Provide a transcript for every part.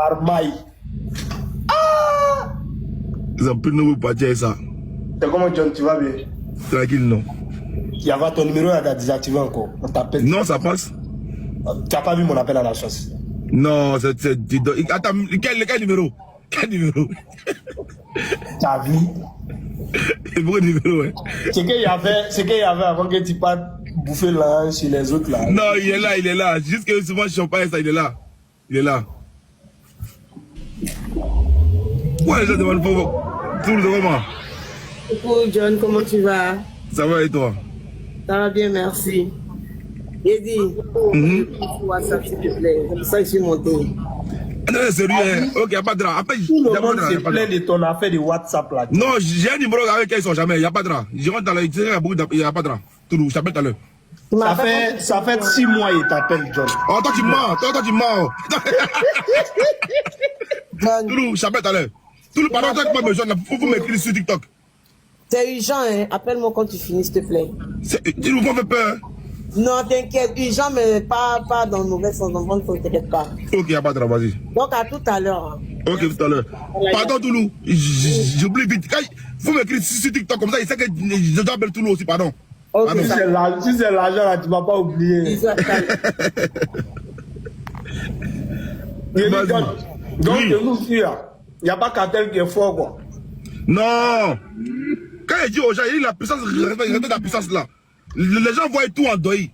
Marmaille. Ils ont pris nous pour partir ça. C'est comment John, tu vas bien? Tranquille, non. Il y avait ton numéro à désactiver encore. On t'appelle. Non, ça passe. Tu n'as pas vu mon appel à la chasse? Non, c'est... Attends, quel numéro? Quel numéro? Tu as vu? Pourquoi numéro, ouais? Ce qu'il y avait avant que tu partes bouffer là chez les autres là. Non, il est là. Juste que souvent je ne pas ça, il est là. Il est là. Ouais, les gens demandent pour tout le moment. Coucou John, comment tu vas? Ça va et toi? Ça va bien, merci. J'ai dit, WhatsApp s'il te plaît, c'est pour ça que je suis monté. Non, c'est sérieux, hein? Ok, il n'y a pas de drap. Après, Tout le monde se plaint de ton affaire de WhatsApp là. non, j'ai un numéro avec qui ils sont jamais, il n'y a pas de drap. Je rentre dans le... Il n'y a pas de drap. Toulouse, je t'appelle tout à l'heure. Ça fait 6 mois il t'appelle John. Oh, toi tu mens, toi tu mens. John, Toulouse, je t'appelle tout à l'heure. Toulouse, pardon, toi tu m'as besoin, il faut m'écrire sur TikTok. c'est urgent, hein? Appelle-moi quand tu finis, s'il te plaît. Tu nous fais peur. Non, t'inquiète, urgent, mais pas dans le mauvais sens, donc ne t'inquiète pas. Ok, il n'y a pas de drap, vas-y. Donc à tout à l'heure. Ok, tout à l'heure. Pardon, Toulouse, j'oublie vite. Il faut m'écrire sur TikTok, comme ça, il sait que je dois appeler Toulouse aussi, pardon. Ok, Ah non. Si c'est l'argent là, tu ne vas pas oublier. Donc, Oui. de nous dire, il n'y a pas cartel qui est fort quoi. Non. Quand il dit aux gens, il dit la puissance, respecte la puissance là. Les gens voient tout en deuil.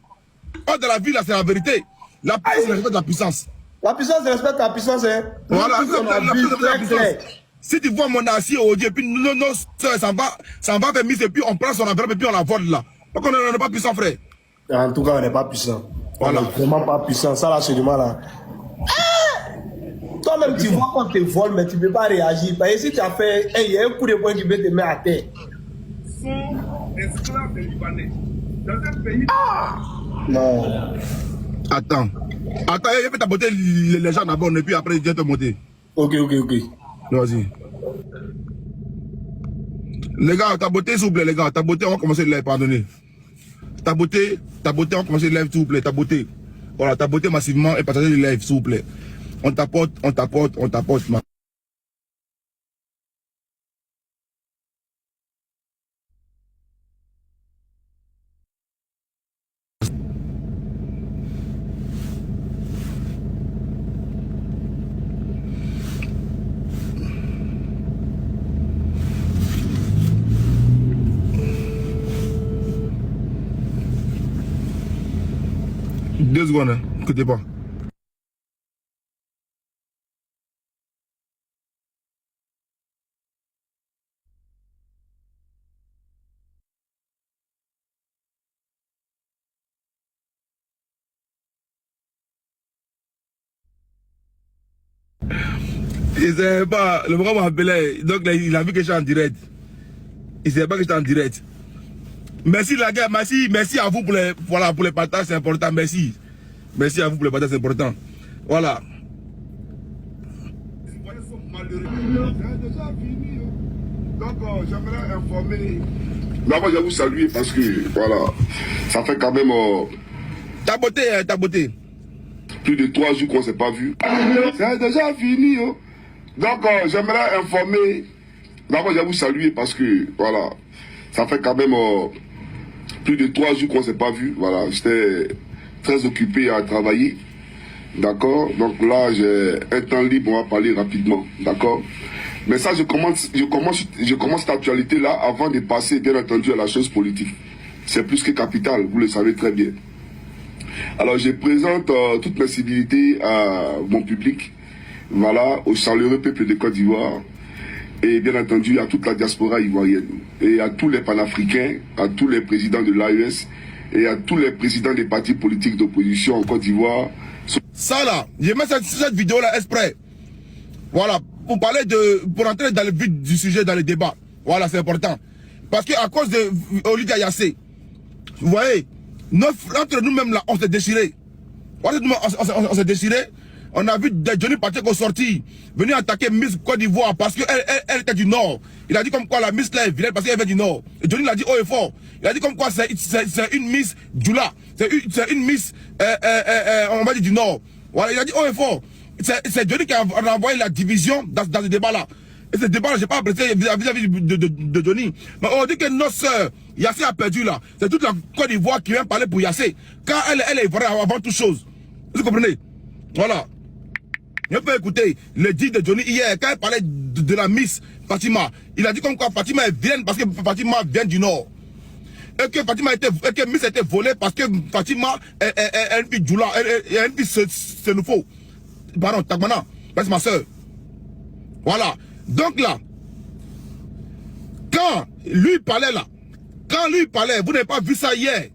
Or, dans la vie là, c'est la vérité. La puissance respecte la puissance. La puissance respecte la puissance, hein. Voilà, Nous, on a la vu puissance très respecte la clair. puissance. Si tu vois mon assis au Dieu, et puis nos soeurs, ça va faire mise, et puis on prend son enveloppe, et puis on la vole là. Donc on n'est pas puissant, frère. En tout cas, on n'est pas puissant. Voilà. On n'est vraiment pas puissant. Ça, là, c'est du mal. Hein. Toi-même, tu vois qu'on te vole, mais tu ne peux pas réagir. Parce que si tu as fait, il y a un coup de poing qui peut te mettre à terre. Sont esclaves des Libanais. Dans un pays. Non. Attends, il fait ta beauté les gens d'abord, et puis après, il vient te monter. Ok. Vas-y. Les gars, ta beauté, s'il vous plaît, les gars. Ta beauté, on va commencer le live, pardonnez. Ta beauté, on va commencer le live, s'il vous plaît. Ta beauté. Voilà, ta beauté massivement et partagez le live, s'il vous plaît. On t'apporte, ma. Deux secondes, hein. Écoutez pas. Il savait pas, le bras m'appelait, donc là, il a vu que j'étais en direct. Il savait pas que j'étais en direct. Merci la gars, merci à vous pour les, voilà, pour les partages, c'est important, merci. Merci à vous pour les partages, c'est important. Voilà. Les Libanais sont malheureux. C'est déjà fini. Donc, j'aimerais informer. D'abord, je vais vous saluer parce que, voilà, ça fait quand même Ta beauté. plus de 3 jours qu'on ne s'est pas vu. C'est déjà fini. Donc, j'aimerais informer. D'abord, je vais vous saluer parce que, voilà, ça fait quand même plus de 3 jours qu'on ne s'est pas vu. Voilà, j'étais très occupé à travailler. D'accord. Donc là, j'ai un temps libre, on va parler rapidement. D'accord. Mais ça, je commence cette actualité-là avant de passer, bien entendu, à la chose politique. C'est plus que capital, vous le savez très bien. Alors, je présente toutes mes civilités à mon public, voilà, au chaleureux peuple de Côte d'Ivoire, et bien entendu à toute la diaspora ivoirienne, et à tous les panafricains, à tous les présidents de l'AES, et à tous les présidents des partis politiques d'opposition en Côte d'Ivoire. Ça là, je mets cette vidéo là exprès. Voilà, pour entrer dans le vif du sujet, dans le débat. Voilà, c'est important. Parce que à cause de Olivia Yassé, vous voyez, entre nous-mêmes là, on s'est déchiré. On s'est déchiré. On a vu Johnny Pacheco sortir, venir attaquer Miss Côte d'Ivoire parce qu'elle était du Nord. Il a dit comme quoi la Miss là est vilaine parce qu'elle vient du Nord. Et Johnny l'a dit haut et fort. Il a dit comme quoi c'est une Miss Djoula. C'est une Miss, on va dire du Nord. Voilà, il a dit haut et fort. c'est Johnny qui a envoyé la division dans ce débat-là. Et ce débat-là, je n'ai pas apprécié vis-à-vis de Johnny. Mais on dit que notre soeur, Yassé a perdu là. C'est toute la Côte d'Ivoire qui vient parler pour Yassé. Car elle est ivoirienne avant toute chose. Vous comprenez? Voilà. On peut écouter le dit de Johnny hier, quand il parlait de la Miss Fatima. Il a dit comme quoi Fatima est vilaine parce que Fatima vient du Nord. Et que Fatima que Miss a été volée parce que Fatima est une fille Djoula, une fille Senufo. Pardon, Tagmana, c'est ma soeur. Voilà. Donc là, quand lui parlait là, vous n'avez pas vu ça hier.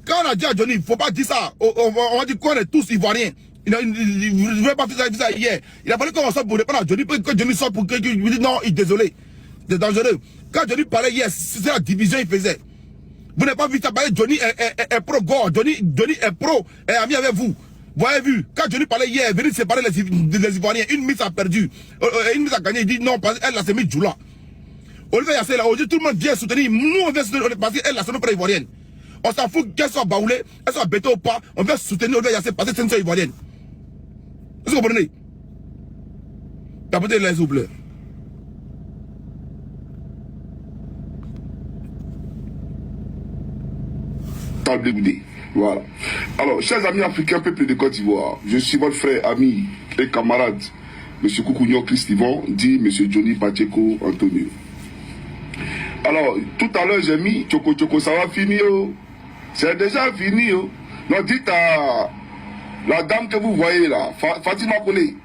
Quand on a dit à Johnny, il ne faut pas dire ça. On va dire qu'on est tous ivoiriens. Il ne voulait pas faire ça hier. Il a fallu qu'on sorte pour répondre à Johnny, que Johnny sorte pour qu'il dise non, il est désolé. C'est dangereux. Quand Johnny parlait hier, c'est la division qu'il faisait. Vous n'avez pas vu ça. Johnny est pro-gore. Johnny est pro, est ami avec vous. Vous avez vu, quand Johnny parlait hier, il venait séparer les Ivoiriens. Une Miss a perdu. Une Miss a gagné. Il dit non, parce qu'elle a s'est mis Djoula. Olivier Yassé là, aujourd'hui, tout le monde vient soutenir. Nous, on vient soutenir parce qu'elle a son nom ivoirienne. On s'en fout qu'elle soit baoulée, elle soit bêtée ou pas. On vient soutenir Olivier Yassé parce que c'est une soeur ivoirienne. Vous comprenez? Tapotez les s'il vous plaît. Voilà. Alors, chers amis africains, peuple de Côte d'Ivoire, je suis votre frère, ami et camarade, M. Koukounio Christivan, dit M. Johnny Pacheco Antonio. Alors, tout à l'heure, j'ai mis Tchoko Tchoko, ça va finir. C'est déjà fini. Non, dites à la dame que vous voyez là, Fatima Kone,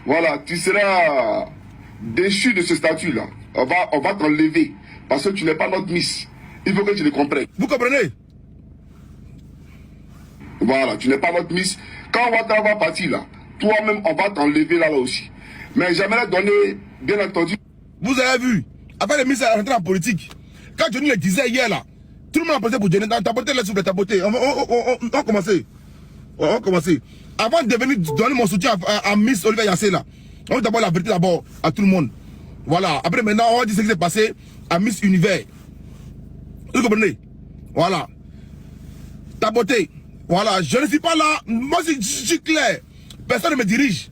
voilà, tu seras déchu de ce statut-là. On va t'enlever parce que tu n'es pas notre Miss. Il faut que tu le comprennes. Vous comprenez? Voilà, tu n'es pas notre Miss. Quand Ouattara va partir là, toi-même, on va t'enlever là aussi. Mais j'aimerais donner, bien entendu... Vous avez vu, après le Miss est rentré en politique. Quand Johnny le disait hier là, tout le monde a posé pour Johnny. Tapoter là, s'il vous plaît, tapoter. On va commencer. On va commencer. Avant de venir donner mon soutien à Miss Olivier Yassé là, on va d'abord la vérité d'abord à tout le monde. Voilà. Après maintenant, on va dire ce qui s'est passé à Miss Univers. Vous comprenez? Voilà. Tapoter. Voilà, je ne suis pas là, moi je suis clair, personne ne me dirige.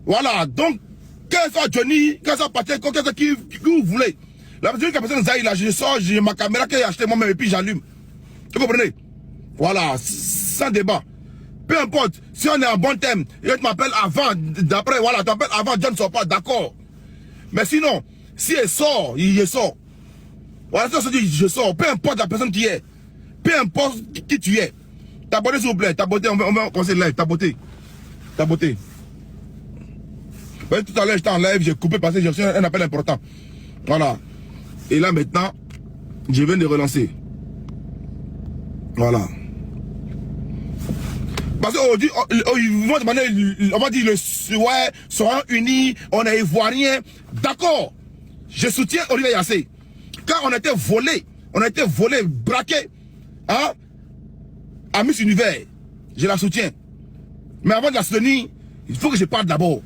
Voilà, donc, quel soit Johnny, quel soit Patrick, quel soit qui vous voulez. La personne Zahir, là, je sors, j'ai ma caméra que j'ai acheté moi-même et puis j'allume. Vous comprenez? Voilà, sans débat. Peu importe, si on est en bon thème, et tu m'appelles avant, d'après, voilà, tu m'appelles avant, John ne sort pas, d'accord. Mais sinon, si elle sort, il sort. Voilà, ça se dit, je sors, peu importe la personne qui est, peu importe qui tu es. Tabotez s'il vous plaît, tabotez, on va commencer le live, tabotez. Tabotez. Tout à l'heure j'étais en live, j'ai coupé parce que j'ai reçu un appel important. Voilà. Et là maintenant, je viens de relancer. Voilà. Parce qu'aujourd'hui, ils vont demander, on va dire, ouais, seront unis, on est ivoiriens. D'accord. Je soutiens Olivier Yassé. Quand on a été volé, braqué, hein, à Miss Univers, je la soutiens. Mais avant de la soutenir, il faut que je parle d'abord.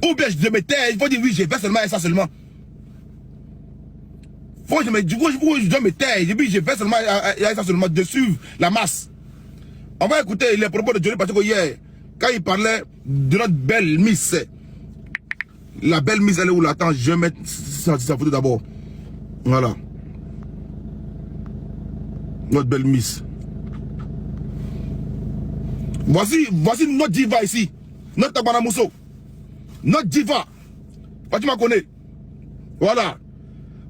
Ou bien je me tais, il faut dire oui, j'ai fait seulement et ça seulement. Faut que je dois me taire, je dis j'ai fait seulement et ça seulement, de suivre la masse. On va écouter les propos de Johnny Pacheco hier, quand il parlait de notre belle Miss. La belle Miss, elle est où là? Attends, je vais mettre sa photo d'abord. Voilà. Notre belle Miss. Voici notre diva ici. Notre Tabana Mousso. Notre diva. Fatima Kone. Voilà.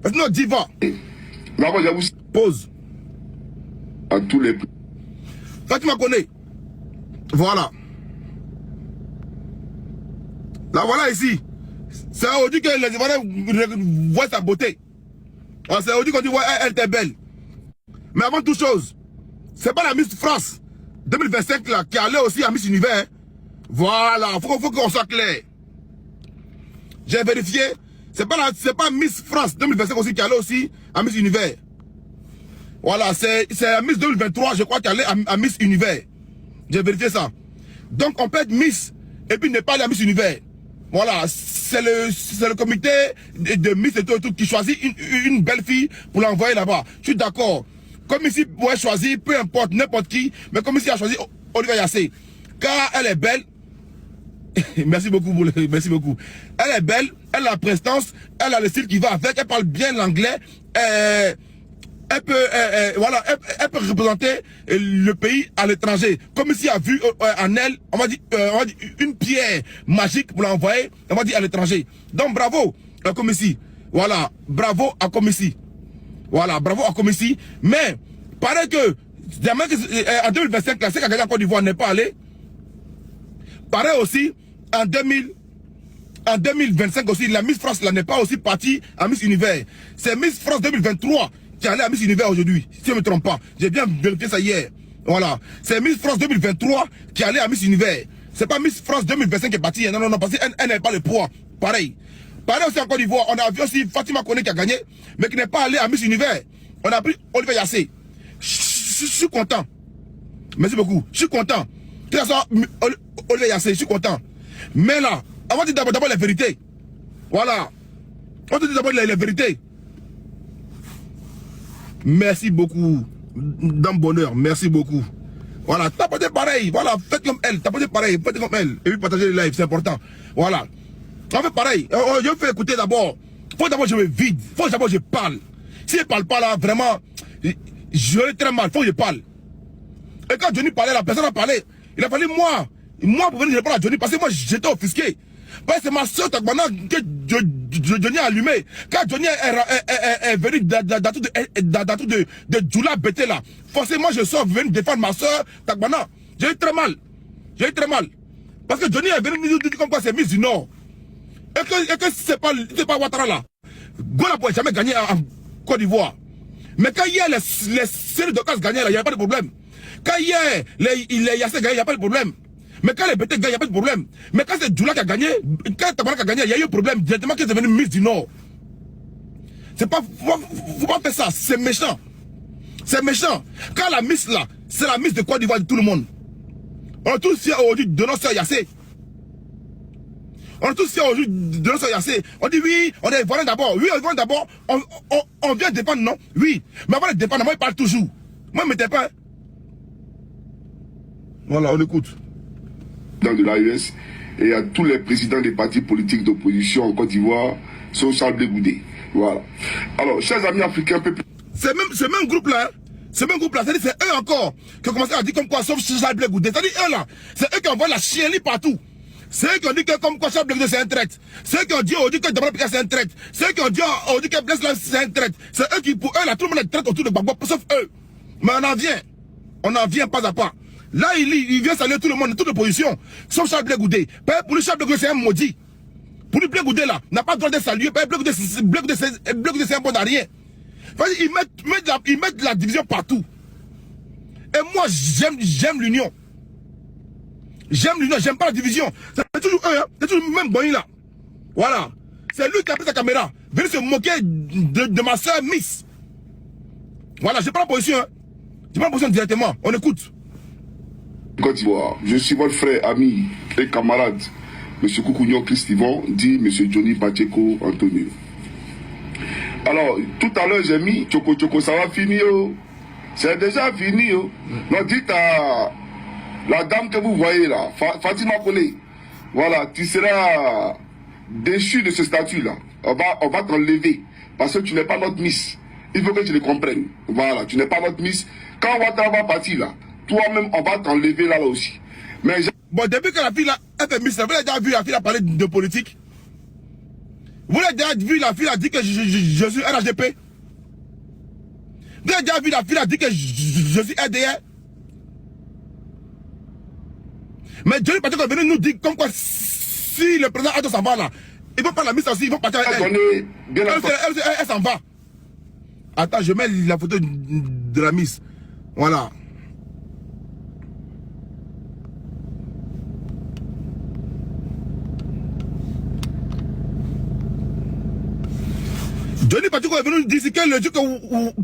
C'est notre diva. Là-bas, j'avoue. Pause. À tous les... Fatima Kone. Voilà. Là, voilà ici. C'est aujourd'hui que les Ivoiriens voient sa beauté. C'est aujourd'hui qu'on dit, ouais, elle était belle. Mais avant toute chose, c'est pas la Miss France 2025 là, qui allait aussi à Miss Univers. Voilà, faut qu'on soit clair. J'ai vérifié, c'est pas Miss France 2025 aussi qui allait aussi à Miss Univers. Voilà, c'est la Miss 2023, je crois, qui allait à Miss Univers. J'ai vérifié ça. Donc on peut être Miss et puis ne pas aller à Miss Univers. Voilà, c'est le comité de Miss et tout qui choisit une belle fille pour l'envoyer là-bas. Je suis d'accord. Comme ici, vous pouvez choisir, peu importe, n'importe qui, mais comme ici, a choisi Olivier Yassé. Car elle est belle, Merci beaucoup, merci beaucoup. Elle est belle, elle a la prestance, elle a le style qui va avec, elle parle bien l'anglais. Elle peut, voilà, elle peut représenter le pays à l'étranger. Comme si elle a vu en elle, on va dire une pierre magique pour l'envoyer, on va dire à l'étranger. Donc bravo à Komissi. Voilà, bravo à Komissi. Voilà, bravo à Komissi. Mais, paraît que, en 2025, la SEC a gagné en Côte d'Ivoire n'est pas allé. Pareil aussi, en 2025 aussi, la Miss France n'est pas aussi partie à Miss Univers. C'est Miss France 2023 qui est allée à Miss Univers aujourd'hui, si je ne me trompe pas. J'ai bien vérifié ça hier. Voilà. C'est Miss France 2023 qui est allée à Miss Univers. C'est pas Miss France 2025 qui est partie. Non, parce qu'elle n'avait pas le poids. Pareil. Pareil aussi en Côte d'Ivoire, on a vu aussi Fatima Kone qui a gagné, mais qui n'est pas allée à Miss Univers. On a pris Olivier Yassé. Je suis content. Merci beaucoup. Je suis content. Que ça soit Olivier Yassé, je suis content. Mais là, on va dire d'abord la vérité. Voilà. On va dire d'abord la vérité. Merci beaucoup. Dans le bonheur, merci beaucoup. Voilà, tapotez pareil. Voilà, faites comme elle. Tapotez pareil, faites comme elle. Et puis partagez les lives, c'est important. Voilà. On fait pareil. Je fais écouter d'abord. Faut d'abord que je me vide. Faut d'abord que je parle. Si je parle pas là, vraiment, j'aurais très mal. Faut que je parle. Et quand Johnny parlait, la personne a parlé. Il a fallu moi pour venir répondre à Johnny, parce que moi j'étais offusqué. Parce que c'est ma soeur Tagbana que Johnny a allumé. Quand Johnny est venu dans tout de Djoula Bété là, forcément je sors venir défendre ma soeur Tagbana. J'ai eu très mal. Parce que Johnny est venu nous dire comme quoi c'est Miss du Nord. Et que c'est pas Ouattara là. Gola pourrait jamais gagner en Côte d'Ivoire. Mais quand hier les séries de casse gagnaient là, il n'y avait pas de problème. Quand hier les Yassé gagnaient, il n'y a pas de problème. Mais quand les BT gagnent, il n'y a pas de problème. Mais quand c'est Djoula qui a gagné, quand Tabana qui a gagné, il y a eu un problème directement qui est devenu Miss du Nord. C'est pas, faut pas faire ça, c'est méchant. C'est méchant. Quand la Miss là, c'est la Miss de Côte d'Ivoire de tout le monde. On est tous fiers aujourd'hui de notre soeur Yassé. On est tous fiers aujourd'hui de notre soeur Yassé. On dit oui, on est Ivoirien d'abord. Oui, on est Ivoirien d'abord. On vient dépendre, non? Oui. Mais avant de dépendre, moi, il parle toujours. Moi, je ne m'étais pas. Voilà, on écoute. Dans de l'AES et à tous les présidents des partis politiques d'opposition en Côte d'Ivoire sont Charles Blé Goudé. Voilà. Alors, chers amis africains, ce même groupe-là, c'est-à-dire c'est eux encore qui ont commencé à dire comme quoi, sauf Charles Blé Goudé. C'est-à-dire eux là, c'est eux qui envoient la chienlit partout. C'est eux qui ont dit que comme quoi Charles Blé Goudé c'est un traître. C'est eux qui ont dit que Dabra Pika c'est un traître. C'est eux qui ont dit que Blaise Lave c'est un traître. C'est eux qui, pour eux là, tout le monde est traître autour de Gbagbo, sauf eux. Mais on en vient pas à pas. Là, il vient saluer tout le monde, toute l'opposition, sauf Charles Blé Goudé. Pour lui, Charles Blé Goudé, c'est un maudit. Pour lui, Blé Goudé, là, n'a pas le droit de saluer. Blé Goudé, c'est un bon à rien. Ils mettent la division partout. Et moi, j'aime l'union. J'aime pas la division. C'est toujours eux, hein. C'est toujours le même boy là. Voilà. C'est lui qui a pris sa caméra. Venez se moquer de ma soeur Miss. Voilà, j'ai pas la position, hein. J'ai pas la position directement. On écoute. Côte d'Ivoire, je suis votre frère, ami et camarade, M. Koukounion Christivan, dit M. Johnny Pacheco Antonio. Alors, tout à l'heure, j'ai mis Choco, ça va finir. Oh. C'est déjà fini. Oh. Non, dites à la dame que vous voyez là, Fatima Kone, voilà, tu seras déchu de ce statut-là. On va t'enlever parce que tu n'es pas notre Miss. Il faut que tu le comprennes. Voilà, tu n'es pas notre Miss. Quand Ouattara va partir là, toi-même, on va t'enlever là aussi. Mais bon, depuis que la fille là, elle fait Miss, vous avez déjà vu la fille a parlé de politique? Vous avez déjà vu la fille a dit que je suis RHDP? Vous avez déjà vu la fille a dit que je suis RDR? Mais Johnny Pacheco est venu nous dire comme quoi si le président Addo s'en va là, ils vont pas la Miss aussi, ils vont partir avec elle. Elle s'en va. Attends, je mets la photo de la Miss. Voilà. Johnny Pacheco est venu dire que le jour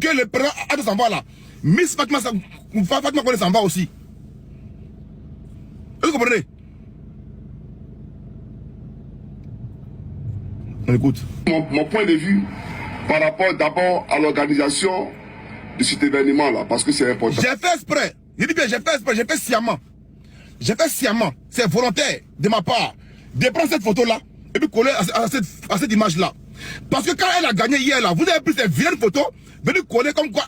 que le président Addo s'en va là, Miss Fatima Kone s'en va aussi. Est-ce que vous comprenez? On écoute. Mon point de vue par rapport d'abord à l'organisation de cet événement là, parce que c'est important. J'ai fait exprès. Je dis bien, j'ai fait exprès, j'ai fait sciemment. j'ai fait sciemment, c'est volontaire de ma part, de prendre cette photo-là et puis coller à cette image-là. Parce que quand elle a gagné hier, là, vous avez pris cette vilaine photo, venir coller comme quoi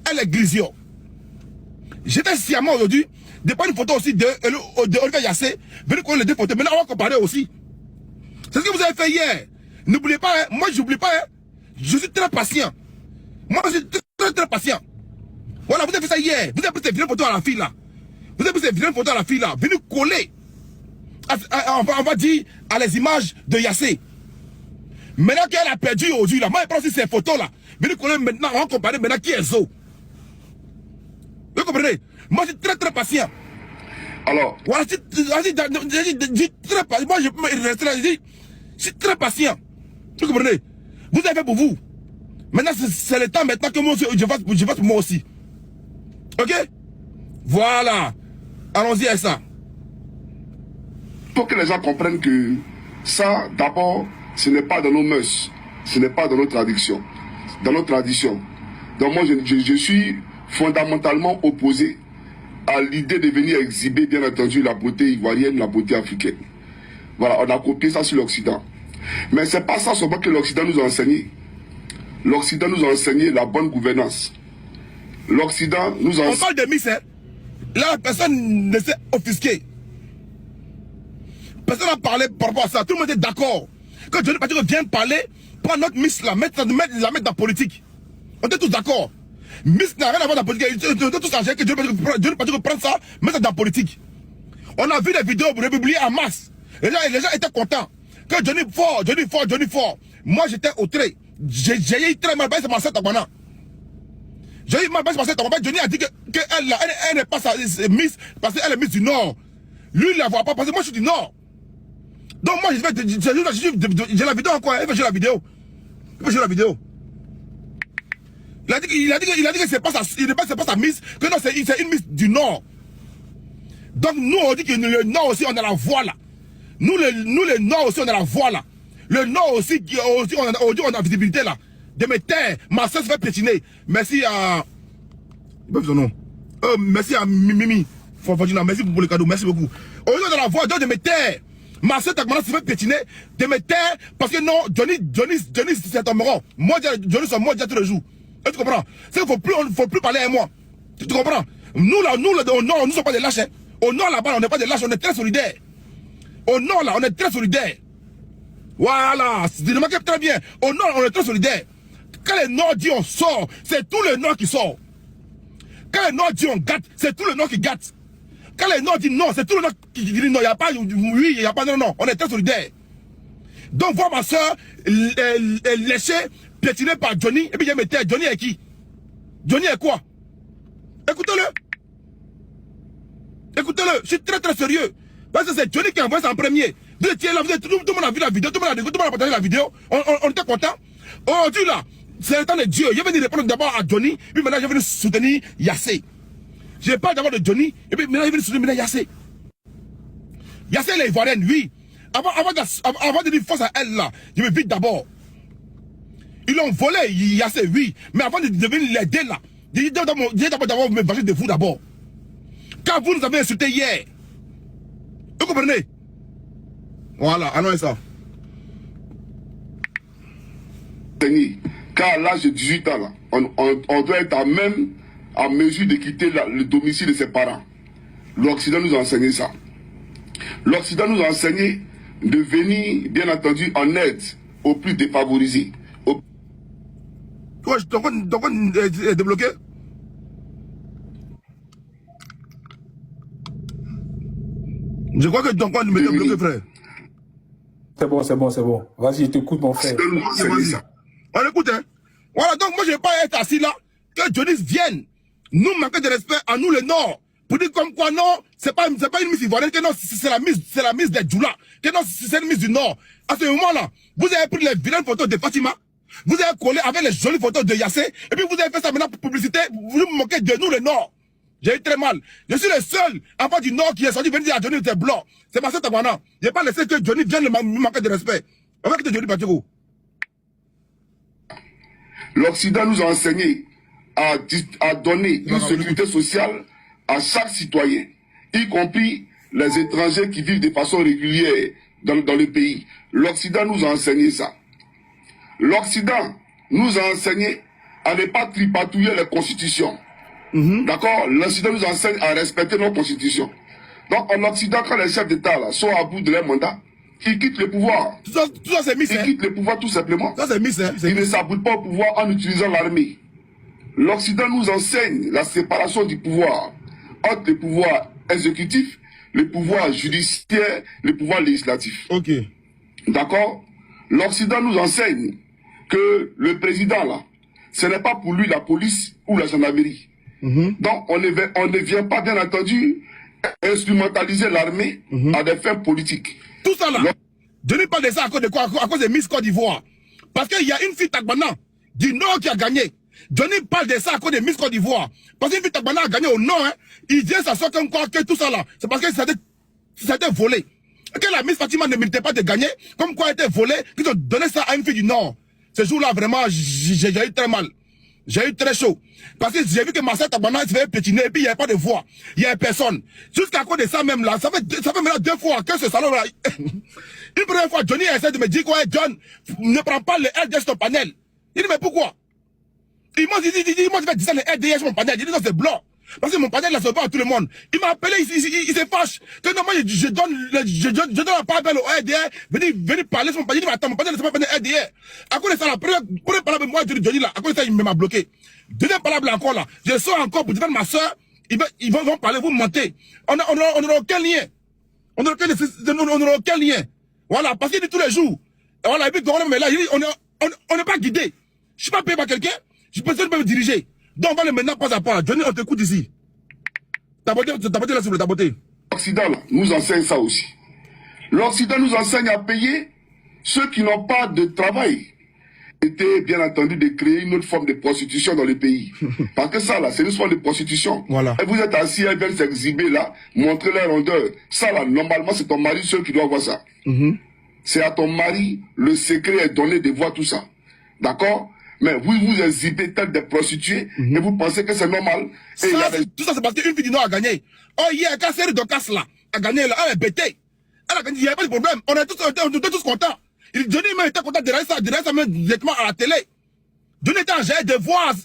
elle est grisio. J'ai fait sciemment aujourd'hui de prendre une photo aussi de Olivier Yassé, venir coller les deux photos. Maintenant, on va comparer aussi. C'est ce que vous avez fait hier. N'oubliez pas, hein, moi, j'oublie pas, hein, je suis très patient. Moi, je suis très patient. Voilà, vous avez fait ça hier. Vous avez pris cette vilaine photo à la fille, là. Vous avez pris cette vilaine photo à la fille, là. Venez coller, on va dire, à les images de Yassé. Maintenant qu'elle a perdu aujourd'hui, là, moi, je prends aussi ces photos-là. Venez coller maintenant, on va comparer maintenant qui est Zo. Vous comprenez? Moi, je suis très patient. Alors, voilà, je suis très patient. Moi, je suis très patient. Vous comprenez? Vous avez fait pour vous. Maintenant, c'est le temps maintenant que moi, je fasse pour moi aussi. Ok? Voilà. Allons-y à ça. Il faut que les gens comprennent que ça, d'abord, ce n'est pas dans nos mœurs. Ce n'est pas dans nos traditions. Dans nos traditions. Donc moi, je suis fondamentalement opposé à l'idée de venir exhiber, bien entendu, la beauté ivoirienne, la beauté africaine. Voilà, on a copié ça sur l'Occident. Mais ce n'est pas ça seulement que l'Occident nous a enseigné. L'Occident nous a enseigné la bonne gouvernance. L'Occident nous a enseigné... On parle de Miss, hein? Là, personne ne s'est offusqué. Personne n'a parlé par rapport à ça. Tout le monde est d'accord. Quand Johnny Pacheco vient parler, prendre notre Miss là, la mettre dans la politique. On est tous d'accord. Miss n'a rien à voir dans la politique. On est tous argent que Johnny Pacheco prenne ça, mettre ça dans la politique. On a vu des vidéos republiées en masse. Les gens étaient contents. Que Johnny fort. Moi, j'étais outré. J'ai eu très mal, c'est ma sœur Tabana. J'ai eu mal, c'est ma sœur Tabana. Johnny a dit qu'elle n'est pas sa Miss, parce qu'elle est Miss du Nord. Lui, il ne la voit pas, parce que moi, je suis du Nord. Donc, moi, j'ai la vidéo encore. Il faut jouer la vidéo. Il a dit que c'est pas sa Miss, que non, c'est une Miss du Nord. Donc, nous, on dit que le Nord aussi, on a la voix là. Nous, le Nord aussi, on a la voix là. Le Nord aussi, on a la visibilité là. De mes terres, ma soeur se fait piétiner. Merci à... merci à Mimi. Merci pour le cadeau, merci beaucoup. Aujourd'hui, on a la voix de mes terres. Ma soeur Takmana se fait piétiner de mes terres. Parce que non, Johnny c'est un moron. Moi, Johnny, c'est moi, tous les jours. Et tu comprends? C'est qu'il faut plus parler à moi. Tu comprends? Nous, là, au Nord, nous ne sommes pas des lâches. Hein. Au Nord, là-bas, on n'est pas des lâches, on est très solidaires. Au Nord, là, on est très solidaires. Voilà, c'est remarqué très bien. Au Nord, on est très solidaires. Quand le Nord dit on sort, c'est tout le Nord qui sort. Quand le Nord dit on gâte, c'est tout le Nord qui gâte. Quand le Nord dit non, c'est tout le Nord qui dit non. Il n'y a pas oui, il n'y a pas non. On est très solidaires. Donc, voir ma soeur léchée, piétinée par Johnny, et puis je me tais. Johnny est qui? Johnny est quoi? Écoutez-le. Écoutez-le, je suis très sérieux. Parce que c'est Johnny qui a envoyé ça en premier. Tout le monde a vu la vidéo, tout le monde a partagé la vidéo. On était content. Aujourd'hui là, c'est le temps de Dieu. Je vais venir répondre d'abord à Johnny, puis maintenant je vais venir soutenir Yassé. Je parle d'abord de Johnny, et puis maintenant je vais venir soutenir Yassé. Yassé elle est ivoirienne, oui. Avant de dire force à elle là, je me vite d'abord. Ils l'ont volé, Yassé, oui. Mais avant de venir l'aider là, j'ai d'abord me venger de vous d'abord. Quand vous nous avez insulté hier, vous comprenez? Voilà, allons à ça. Car à l'âge de 18 ans, là, on doit être à mesure de quitter le domicile de ses parents. L'Occident nous a enseigné ça. L'Occident nous a enseigné de venir, bien entendu, en aide aux plus défavorisés. Toi, ton compte est débloqué? Je crois que ton compte est débloqué, frère. C'est bon. Vas-y, je t'écoute, mon frère. On écoute, hein. Voilà, donc moi je ne vais pas être assis là, que Johnny vienne nous manquer de respect à nous le Nord, pour dire comme quoi non, c'est pas une Miss ivoirienne, que non, c'est la Miss des Djoula, que non, c'est une Miss du Nord. À ce moment-là, vous avez pris les vilaines photos de Fatima, vous avez collé avec les jolies photos de Yassé, et puis vous avez fait ça maintenant pour publicité, vous vous moquez de nous le Nord. J'ai eu très mal. Je suis le seul enfant du Nord qui est sorti venir dire à Johnny t'es blanc. C'est ma soeur Tabana. Je n'ai pas laissé que Johnny vienne me manquer de respect. On va quitter Johnny Pacheco. L'Occident nous a enseigné à donner une sécurité sociale à chaque citoyen, y compris les étrangers qui vivent de façon régulière dans le pays. L'Occident nous a enseigné ça. L'Occident nous a enseigné à ne pas tripatouiller les constitutions. D'accord? L'Occident nous enseigne à respecter nos constitutions. Donc en Occident, quand les chefs d'État là sont à bout de leur mandat, ils quittent le pouvoir. Tout ça c'est mis, Ils quittent le pouvoir tout simplement. Ça c'est mis, Ils ne s'aboutent pas au pouvoir en utilisant l'armée. L'Occident nous enseigne la séparation du pouvoir entre le pouvoir exécutif, le pouvoir judiciaire, le pouvoir législatif. Ok. D'accord? L'Occident nous enseigne que le président là, ce n'est pas pour lui la police ou la gendarmerie. Donc on ne vient pas bien entendu instrumentaliser l'armée à des fins politiques. Tout ça là, je ne parle de ça à cause de quoi? À cause de Miss Côte d'Ivoire. Parce qu'il y a une fille Tagbana du Nord qui a gagné. Johnny parle de ça à cause de Miss Côte d'Ivoire. Parce qu'une fille Tagbana a gagné au Nord, hein. Il dit ça sort comme quoi que tout ça là, c'est parce que ça a été volé. Que la Miss Fatima ne méritait pas de gagner, comme quoi elle était volée, qu'ils ont donné ça à une fille du Nord. Ce jour-là, vraiment, j'ai eu très mal. J'ai eu très chaud. Parce que j'ai vu que Marcel Tagbana se fait pétiner et puis il n'y avait pas de voix. Il n'y avait personne. Jusqu'à cause de ça même là, ça fait maintenant 2 fois que ce salon là. Une première fois, Johnny essaie de me dire quoi, John, ne prends pas le LDS sur ton panel. Il dit mais pourquoi? Moi je vais dire ça le LDS sur mon panel. Il dit non c'est blanc. Parce que mon panel là se voit à tout le monde. Il m'a appelé, il se fâche. Que non, moi je donne la parole au LDR, venez parler sur mon panel. Il dit mais attends, mon panel c'est pas un panel LDR. À cause de ça, la première parole, moi Johnny là, à cause de ça il m'a bloqué. Deuxième parole encore là, je sors encore pour défendre ma soeur, ils vont parler, vous mentez. On n'aura aucun lien. On n'aura aucun lien. Voilà, parce qu'il dit tous les jours. Voilà, et puis mais là, il dit, on n'est pas guidé. Je suis pas payé par quelqu'un, je peux pas me diriger. Donc on va le maintenant pas à pas. Johnny, on t'écoute ici. T'as beauté là, s'il vous plaît, t'as beauté. L'Occident nous enseigne ça aussi. L'Occident nous enseigne à payer ceux qui n'ont pas de travail. C'était bien entendu de créer une autre forme de prostitution dans le pays. Parce que ça là, c'est une forme de prostitution. Voilà. Et vous êtes assis, elles viennent s'exhiber là, montrer leur rondeur. Ça là, normalement c'est ton mari seul qui doit voir ça. C'est à ton mari, le secret est donné de voir tout ça. D'accord? Mais vous vous exhibez tel des prostituées et vous pensez que c'est normal. Et tout ça c'est parce qu'une fille du Nord a gagné. Oh hier, quand c'est Docas là, a gagné là, elle est bêtée. Elle a gagné, il n'y a pas de problème. On était tous contents. Johnny même était content de regarder ça même directement à la télé. Johnny était en gêne de voir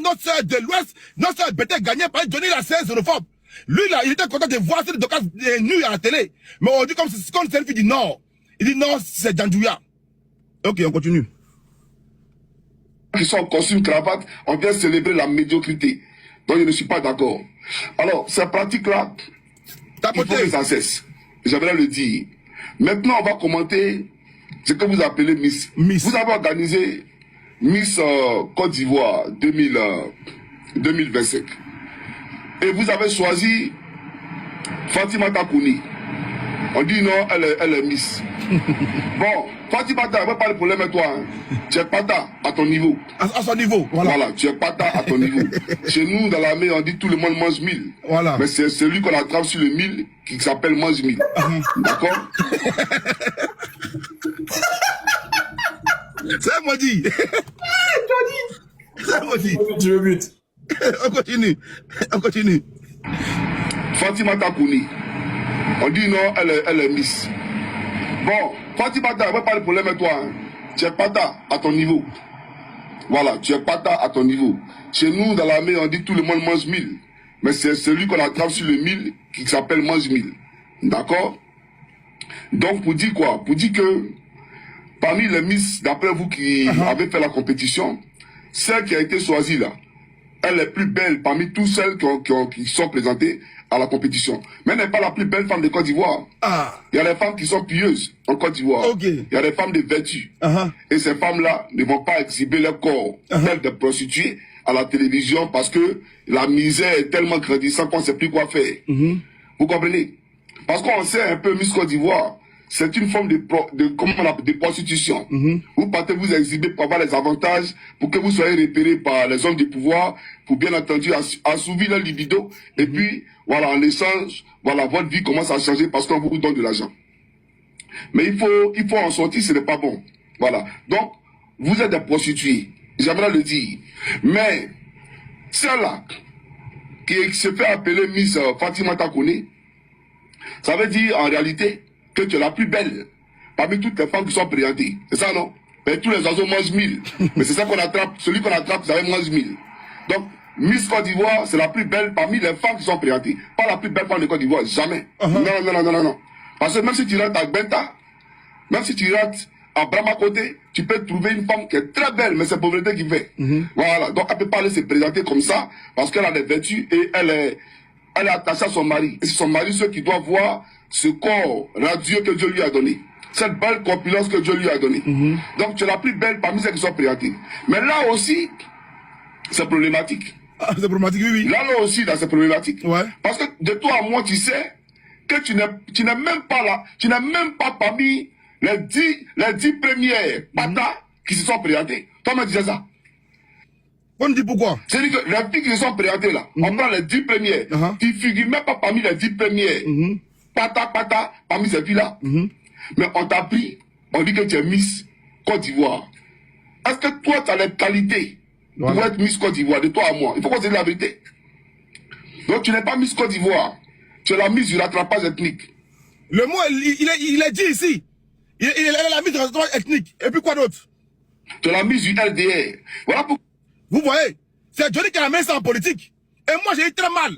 notre soeur de l'Ouest, notre soeur bêtée gagner parce que Johnny là c'est xénophobe. Lui là, il était content de voir cette Docas nue à la télé. Mais on dit comme c'est une fille du Nord. Il dit non, c'est Djandjouya. Ok, on continue. Qui sont en costume cravate, on vient célébrer la médiocrité. Donc je ne suis pas d'accord. Alors, ces pratiques-là, il faut que ça cesse. J'aimerais le dire. Maintenant, on va commenter ce que vous appelez Miss. Vous avez organisé Miss Côte d'Ivoire 2025. Et vous avez choisi Fatima Takouni. On dit non, elle est Miss. Bon, Fatima, tu n'as pas le problème avec toi. Hein. Tu es pata à ton niveau. À son niveau, voilà. Voilà, tu es pata à ton niveau. Chez nous, dans l'armée, on dit tout le monde mange 1000. Voilà. Mais c'est celui qu'on attrape sur le 1000 qui s'appelle mange 1000. D'accord? C'est moi dit. C'est moi dit. Je me bute. On continue. Fatima Takouni. On dit non, elle est Miss. Bon, Fatima, tu n'as pas le problème avec toi. Hein. Tu es pata à ton niveau. Voilà, tu es pata à ton niveau. Chez nous, dans l'armée, on dit tout le monde mange 1000. Mais c'est celui qu'on attrape sur le 1000 qui s'appelle mange 1000. D'accord? Donc, pour dire quoi? Pour dire que parmi les Miss, d'après vous qui avez fait la compétition, celle qui a été choisie là, elle est plus belle parmi toutes celles qui sont présentées à la compétition. Mais elle n'est pas la plus belle femme de Côte d'Ivoire. Il y a des femmes qui sont pieuses en Côte d'Ivoire. Il y a des femmes de vertu. Et ces femmes-là ne vont pas exhiber leur corps telles des prostituées à la télévision parce que la misère est tellement grandissante qu'on ne sait plus quoi faire. Vous comprenez? Parce qu'on sait un peu Miss Côte d'Ivoire, c'est une forme de prostitution. Vous partez vous exhiber pour avoir les avantages, pour que vous soyez repérés par les hommes de pouvoir, pour bien entendu assouvir leur libido. Et puis, voilà, en échange, voilà, votre vie commence à changer parce qu'on vous donne de l'argent. Mais il faut en sortir, ce n'est pas bon. Voilà. Donc, vous êtes des prostituées. J'aimerais le dire. Mais, celle-là, qui se fait appeler Miss Fatima Takouni, Ça veut dire en réalité que tu es la plus belle parmi toutes les femmes qui sont présentées. C'est ça, non? Mais tous les oiseaux mangent 1000. Mais c'est ça qu'on attrape. Celui qu'on attrape, ça mange 1000. Donc, Miss Côte d'Ivoire, c'est la plus belle parmi les femmes qui sont présentées. Pas la plus belle femme de Côte d'Ivoire, jamais. Non. Parce que même si tu rentres à Benta, même si tu rentres à Bramakoté, tu peux trouver une femme qui est très belle, mais c'est pauvreté qui fait. Voilà. Donc, elle peut pas aller se présenter comme ça, parce qu'elle a des vertus et elle est attachée à son mari. Et c'est son mari ceux qui doivent voir ce corps radieux que Dieu lui a donné. Cette belle corpulence que Dieu lui a donnée. Donc, tu es la plus belle parmi celles qui sont présentées. Mais là aussi, c'est problématique. Ah, c'est problématique, oui. Là aussi, c'est problématique. Ouais. Parce que de toi à moi, tu sais que tu n'es même pas là, tu n'es même pas parmi les 10 premières patas qui se sont présentées. Toi, me disais ça. On me dit pourquoi? C'est-à-dire que les filles qui se sont présentées là, on prend les 10 premières, tu ne figures même pas parmi les 10 premières patas parmi ces filles-là. Mais on t'a pris, on dit que tu es Miss Côte d'Ivoire. Est-ce que toi, tu as les qualités pour être Miss Côte d'Ivoire, de toi à moi? Il faut qu'on se dise la vérité. Donc, tu n'es pas Miss Côte d'Ivoire. Tu es la Miss du rattrapage ethnique. Le mot, il est dit ici. Il est la Miss du rattrapage ethnique. Et puis quoi d'autre? Tu es la Miss du LDR. Voilà pourquoi. Vous voyez, c'est Johnny qui a mis ça en politique. Et moi, j'ai eu très mal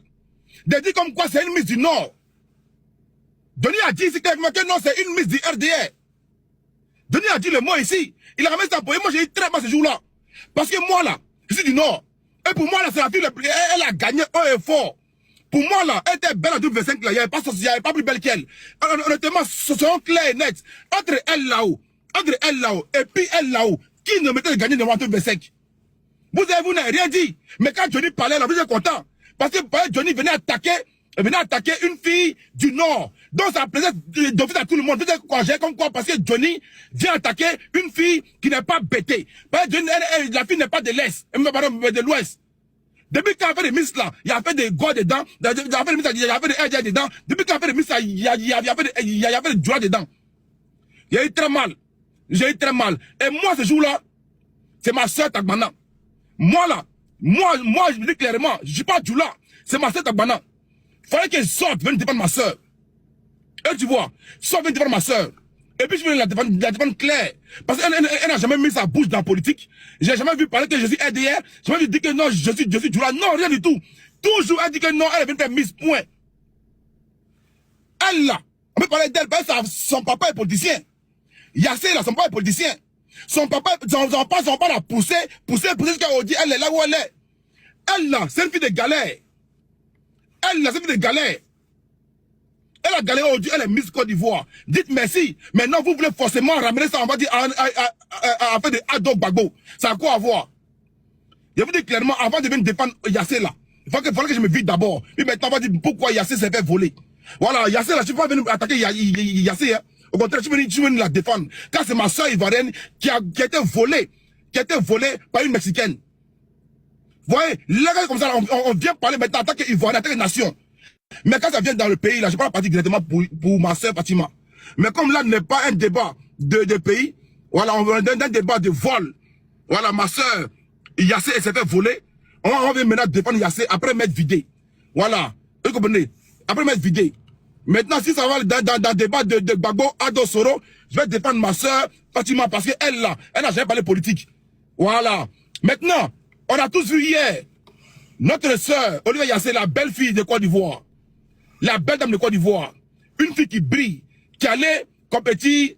de dire comme quoi c'est une Miss du Nord. Johnny a dit ici clairement que non, c'est une Miss du RDR. Johnny a dit le mot ici. Il a ramené ça pour moi, j'ai eu très mal ce jour-là. Parce que moi, là, je suis du Nord. Et pour moi, là, c'est la fille, elle a gagné haut et fort. Pour moi, là, elle était belle en 2025, là. Il n'y avait pas plus belle qu'elle. Honnêtement, ce sont clairs et nets. Entre elle là-haut, et puis elle là-haut, qui ne mettait de gagner devant 2025? Vous n'avez rien dit. Mais quand Johnny parlait, là, vous êtes content. Parce que Johnny venait attaquer une fille du Nord. Donc ça plaisait d'office à tout le monde. Vous êtes quoi, comme quoi? Parce que Johnny vient attaquer une fille qui n'est pas bêtée. Parce que Johnny, la fille n'est pas de l'Est, de l'Ouest. Depuis qu'il a fait des miss là, il a fait des goûts dedans. Il a fait des miss, il a fait des RDA dedans. Depuis qu'il a fait des miss là, il y a fait des joies dedans. Il a eu très mal. J'ai eu très mal. Et moi, ce jour-là, c'est ma soeur Tagbana. Moi là, moi, je me dis clairement, je suis pas Djoula, c'est ma soeur Tagbana. Fallait qu'elle sorte, venir défendre ma soeur. Et tu vois, sorte, venir défendre ma soeur. Et puis je vais la défendre claire. Parce qu'elle n'a jamais mis sa bouche dans la politique. J'ai jamais vu parler que je suis RDR. J'ai jamais vu dire que non, je suis Djoula. Non, rien du tout. Toujours elle dit que non, elle vient faire Miss point. Elle là, on peut parler d'elle parce que son papa est politicien. Yassé là, son papa est politicien. Son papa, son papa l'a poussé jusqu'à Audi, elle est là où elle est. Elle là, c'est une fille de galère. Elle là, c'est une fille de galère. Elle a galéré aujourd'hui, elle est Miss Côte d'Ivoire. Dites merci. Maintenant, vous voulez forcément ramener ça, on va dire, à faire des ad hoc bagbo. Ça a quoi à voir? Je vous dis clairement, avant de venir défendre Yassé là, il fallait que je me vide d'abord. Puis maintenant, on va dire pourquoi Yassé s'est fait voler. Voilà, Yassé là, je ne suis pas venu attaquer Yassé, hein. Au contraire, je suis venu la défendre. Car c'est ma soeur ivoirienne qui a été volée par une Mexicaine. Vous voyez, là, comme ça, on vient parler maintenant en tant qu'Ivoirien, en tant que nation. Mais quand ça vient dans le pays, là, je ne parle pas directement pour ma soeur Fatima. Mais comme là n'est pas un débat de pays, voilà, on va donner un débat de vol. Voilà, ma soeur, Yassé, elle s'est fait voler. On vient maintenant défendre Yassé après m'être vidé. Voilà, vous comprenez? Après m'être vidé. Maintenant, si ça va dans le débat de Gbagbo, Ado Soro, je vais défendre ma soeur Fatima parce qu'elle là, elle n'a jamais parlé politique. Voilà. Maintenant, on a tous vu hier, notre soeur, Olivier Yassé, la belle fille de Côte d'Ivoire. La belle dame de Côte d'Ivoire. Une fille qui brille, qui allait compétir,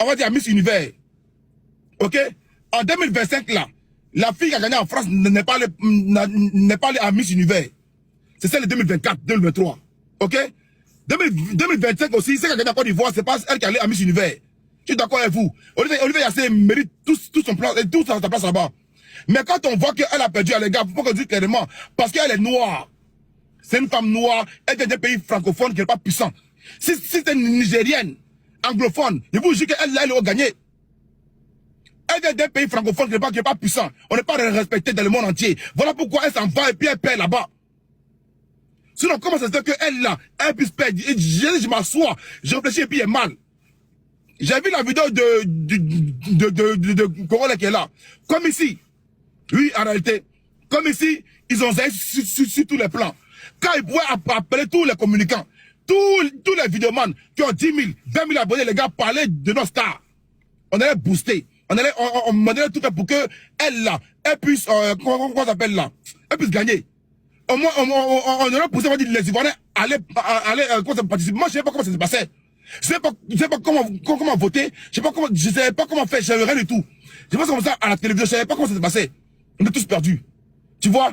on va dire, à Miss Univers. Ok? En 2025, là, la fille qui a gagné en France n'est pas allée à Miss Univers. C'est celle de 2024, 2023. Ok? 2025 aussi, celle qui a gagné en Côte d'Ivoire, c'est pas elle qui est allée à Miss Univers. Je suis d'accord avec vous. Olivier Yassé mérite tout son plan, tout sa place là-bas. Mais quand on voit qu'elle a perdu, les gars, il faut qu'on dise clairement, parce qu'elle est noire. C'est une femme noire, elle vient d'un pays francophone qui n'est pas puissant. Si c'est une Nigérienne, anglophone, je vous jure qu'elle a gagné. Elle vient d'un pays francophone qui n'est pas puissant. On n'est pas respecté dans le monde entier. Voilà pourquoi elle s'en va et puis elle perd là-bas. Sinon, comment ça se fait qu'elle là, elle puisse perdre? Je m'assois, je réfléchis et puis elle est mal. J'ai vu la vidéo de Corolla qui est là. Comme ici. Oui, en réalité. Comme ici, ils ont zaï sur tous les plans. Quand ils pouvaient appeler tous les communicants, tous les vidéomans qui ont 10 000, 20 000 abonnés, les gars, parlaient de nos stars. On allait booster. On allait tout faire pour que elle puisse, comment ça s'appelle là? Elle puisse gagner. Au moins, on aurait poussé, on va dire, les Ivoiriens allaient participer. Moi, je ne sais pas comment ça se passait. Je ne sais pas comment voter. Je ne savais pas comment faire. Je savais rien du tout. Je pense comme ça à la télévision. Je ne savais pas comment ça se passait. On est tous perdus. Tu vois?